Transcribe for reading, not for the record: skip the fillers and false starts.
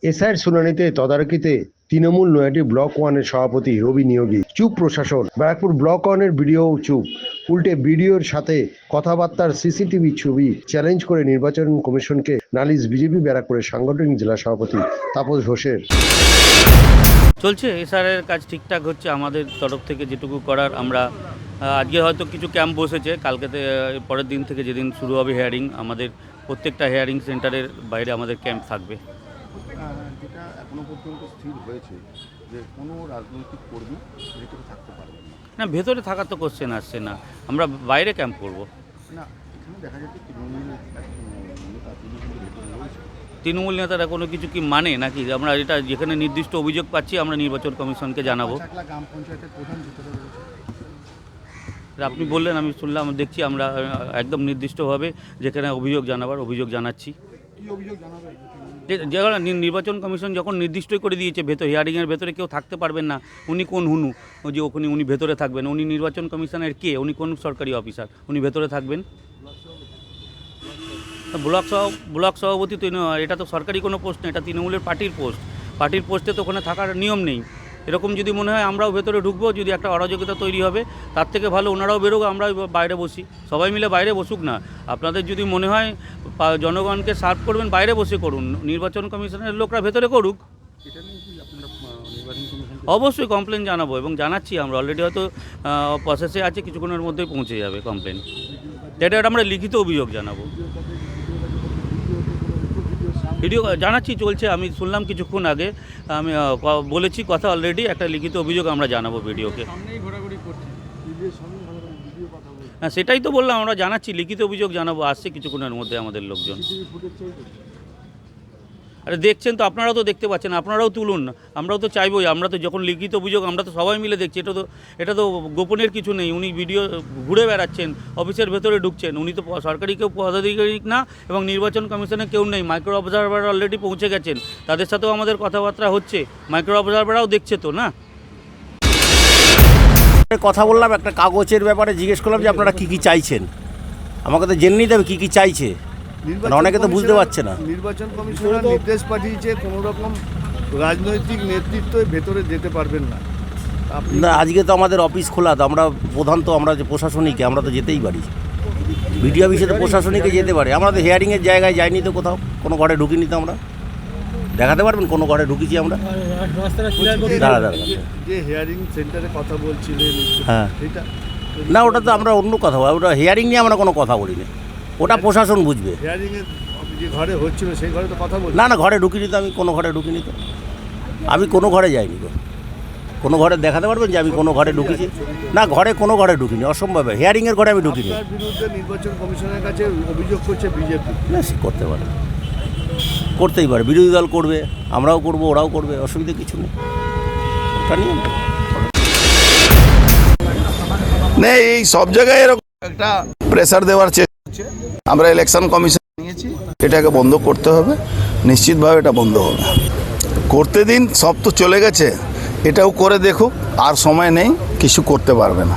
এসআইয়ের শুনানিতে তদারকিতে তৃণমূল নয়াটি ব্লক 1-এর সভাপতি রবি নিয়োগী চুপ প্রশাসন। ব্যারাকপুর ব্লক 1-এর বিডিও চুপ, উল্টে বিডিওর সাথে কথাবার্তার সিসিটিভি ছবি চ্যালেঞ্জ করে নির্বাচন কমিশনকে নালিশ বিজেপি ব্যারাকপুরের সাংগঠনিক জেলা সভাপতি তাপস ঘোষের। চলছে এসআরের কাজ ঠিকঠাক হচ্ছে। আমাদের তরফ থেকে যেটুকু করার আমরা আজকে হয়তো কিছু ক্যাম্প বসেছে, কালকেতে পরের দিন থেকে যেদিন শুরু হবে হেয়ারিং, আমাদের প্রত্যেকটা হেয়ারিং সেন্টারের বাইরে আমাদের ক্যাম্প থাকবে। যেটা এখনো পর্যন্ত স্থির হয়েছে যে কোনো রাজনৈতিক কর্মী ভেতরে থাকতে পারবে না, ভেতরে থাকার তো কোশ্চেন আসছে না, আমরা বাইরে ক্যাম্প করব না। এখানে দেখা যাচ্ছে তৃণমূল নেতারা কোনো কিছু কি মানে নাকি? আমরা এটা যেখানে নির্দিষ্ট অভিযোগ পাচ্ছি আমরা নির্বাচন কমিশনকে জানাবো। গ্রাম পঞ্চায়েতের প্রধান ভিতরে আপনি বললেন, আমি শুনলাম, দেখছি আমরা একদম নির্দিষ্টভাবে যেখানে অভিযোগ জানাবার অভিযোগ জানাচ্ছি। কি অভিযোগ জানাবে? যেখানে নির্বাচন কমিশন যখন নির্দিষ্টই করে দিয়েছে হিয়ারিংয়ের ভেতরে কেউ থাকতে পারবেন না, উনি কোন হুনু যে ওখানে উনি ভেতরে থাকবেন? উনি নির্বাচন কমিশনের কে? উনি কোন সরকারি অফিসার উনি ভেতরে থাকবেন? ব্লক সভাপতি তো এটা তো সরকারি কোনো পোস্ট না, এটা তৃণমূলের পার্টির পোস্টে তো ওখানে থাকার নিয়ম নেই। এরকম যদি মনে হয় আমরাও ভেতরে ঢুকবো, যদি একটা অরাজকতা তৈরি হবে, তার থেকে ভালো ওনারাও বেরোক, আমরাও বাইরে বসি, সবাই মিলে বাইরে বসুক না। আপনাদের যদি মনে হয় জনগণকে সার্ভ করবেন, বাইরে বসে করুন, নির্বাচন কমিশনের লোকরা ভেতরে করুক। অবশ্যই কমপ্লেন জানাবো এবং জানাচ্ছি, আমরা অলরেডি হয়তো প্রসেসে আছে, কিছুক্ষণের মধ্যেই পৌঁছে যাবে কমপ্লেন। এটা আমরা লিখিত অভিযোগ জানাবো, ভিডিও জানাচ্ছি, চলছে। আমি শুনলাম কিছুক্ষণ আগে, আমি বলেছি কথা অলরেডি, একটা লিখিত অভিযোগ আমরা জানাবো ভিডিওকে। হ্যাঁ, সেটাই তো বললাম, আমরা জানাচ্ছি, লিখিত অভিযোগ জানাবো, আসছে কিছুক্ষণের মধ্যে আমাদের লোকজন। আরে দেখছেন তো, আপনারাও তো দেখতে পাচ্ছেন, আপনারাও তুলুন, আমরাও তো চাইবই। আমরা তো যখন লিখিত অভিযোগ আমরা তো সবাই মিলে দেখছি, এটা তো গোপনের কিছু নেই। উনি ভিডিও ঘুরে বেড়াচ্ছেন, অফিসের ভেতরে ঢুকছেন, উনি তো সরকারি কেউ পদাধিকারিক না এবং নির্বাচন কমিশনে কেউ নেই। মাইক্রো অবজারভার অলরেডি পৌঁছে গেছেন, তাদের সাথেও আমাদের কথাবার্তা হচ্ছে, মাইক্রো অবজারভাররাও দেখছে তো না। কথা বললাম, একটা কাগজের ব্যাপারে জিজ্ঞেস করলাম যে আপনারা কী কী চাইছেন, আমাকে তো জেনে নিতে হবে কী কী চাইছে, অনেকে তো বুঝতে পারছে না। নির্বাচন কমিশনার নির্দেশ পাঠিয়েছে কোনো রকম রাজনৈতিক নেতৃত্ব ভেতরে যেতে পারবেন না। না, আজকে তো আমাদের অফিস খোলা, তো আমরা প্রধান, তো আমরা যে প্রশাসনিকে আমরা তো যেতেই পারি, বিডিও অফিসে তো প্রশাসনিকে যেতে পারে। আমরা তো হেয়ারিংয়ের জায়গায় যাইনি তো, কোথাও কোনো ঘরে ঢুকিনি তো। আমরা দেখাতে পারবেন কোনো ঘরে ঢুকেছি আমরা? দাঁড়া যে হেয়ারিং সেন্টারে কথা বলছিলেন, হ্যাঁ, না ওটা তো আমরা অন্য কথা বলি, ওটা হেয়ারিং নিয়ে আমরা কোনো কথা বলিনি, ওটা প্রশাসন বুঝবে। হেয়ারিংয়ের যে ঘরে হচ্ছিল সেই ঘরে তো কথা বলি না, ঘরে ঢুকিনি তো, আমি কোনো ঘরে ঢুকিনি তো, আমি কোনো ঘরে যাইনি তো। কোনো ঘরে দেখাতে পারবেন যে আমি কোনো ঘরে ঢুকেছি? না, কোনো ঘরে ঢুকিনি, অসম্ভব। হেয়ারিংয়ের ঘরে আমি ঢুকিনি। আপনার বিরুদ্ধে নির্বাচন কমিশনের কাছে অভিযোগ করছে বিজেপি। না, সে করতে পারে, করতেই পারে, বিরোধী দল করবে, আমরাও করব, ওরাও করবে, অসুবিধা কিছু নেই। ওটা নিয়ে নেই, এই সব জায়গায় এরকম একটা প্রেসার দেওয়ার চেষ্টা হচ্ছে। আমরা ইলেকশন কমিশন নিয়েছি, এটাকে বন্ধ করতে হবে, নিশ্চিতভাবে এটা বন্ধ হবে। করতে দিন, সব তো চলে গেছে, এটাও করে দেখুক, আর সময় নেই, কিছু করতে পারবে না।